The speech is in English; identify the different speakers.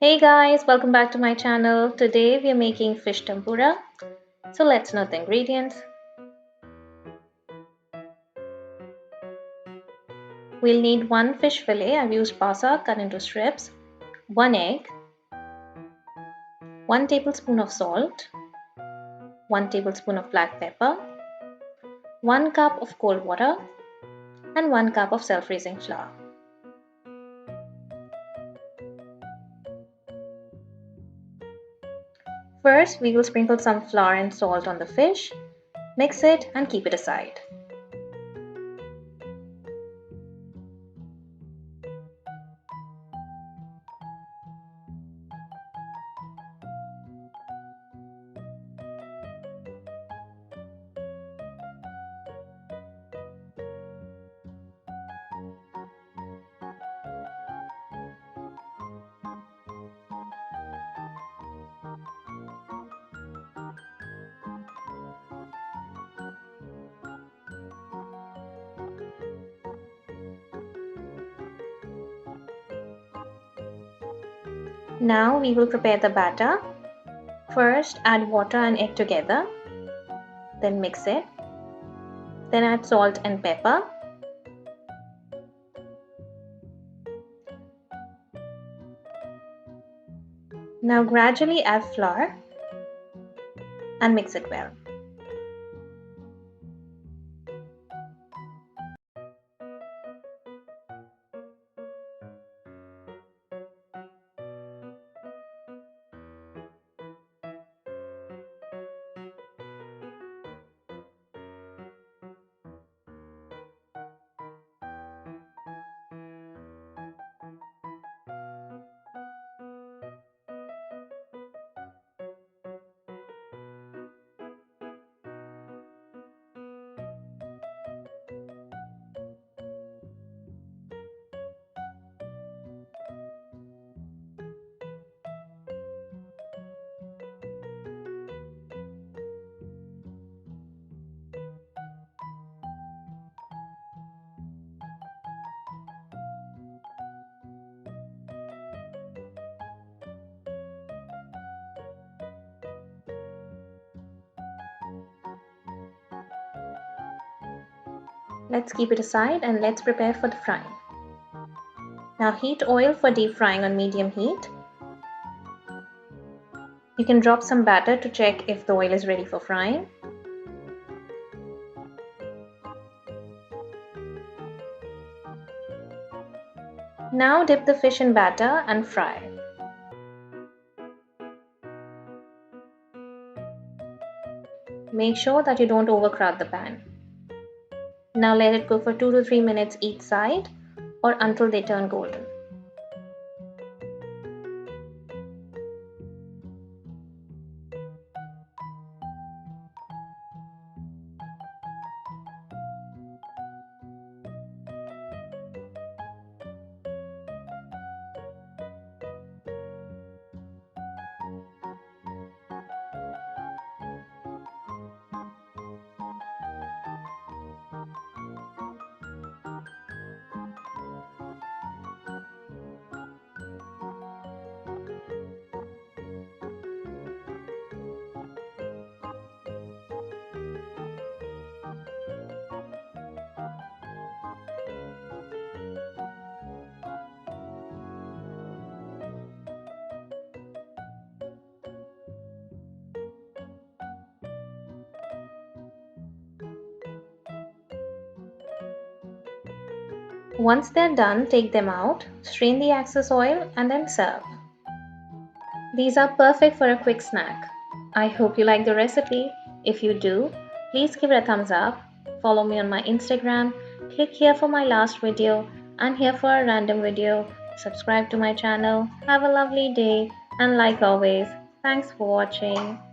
Speaker 1: Hey guys, welcome back to my channel. Today we are making fish tempura. So let's know the ingredients. We'll need 1 fish fillet. I've used pasa cut into strips, 1 egg, 1 tablespoon of salt, 1 tablespoon of black pepper, 1 cup of cold water, and 1 cup of self-raising flour. First, we will sprinkle some flour and salt on the fish, mix it and keep it aside. Now we will prepare the batter. First, add water and egg together, then mix it. Then add salt and pepper. Now gradually add flour and mix it well. Let's keep it aside and let's prepare for the frying. Now heat oil for deep frying on medium heat. You can drop some batter to check if the oil is ready for frying. Now dip the fish in batter and fry. Make sure that you don't overcrowd the pan. Now let it cook for 2 to 3 minutes each side or until they turn golden. Once they're done, take them out, strain the excess oil and then serve. These are perfect for a quick snack. I hope you like the recipe. If you do, please give it a thumbs up, follow me on my Instagram, click here for my last video and here for a random video, subscribe to my channel. Have a lovely day and like always, thanks for watching.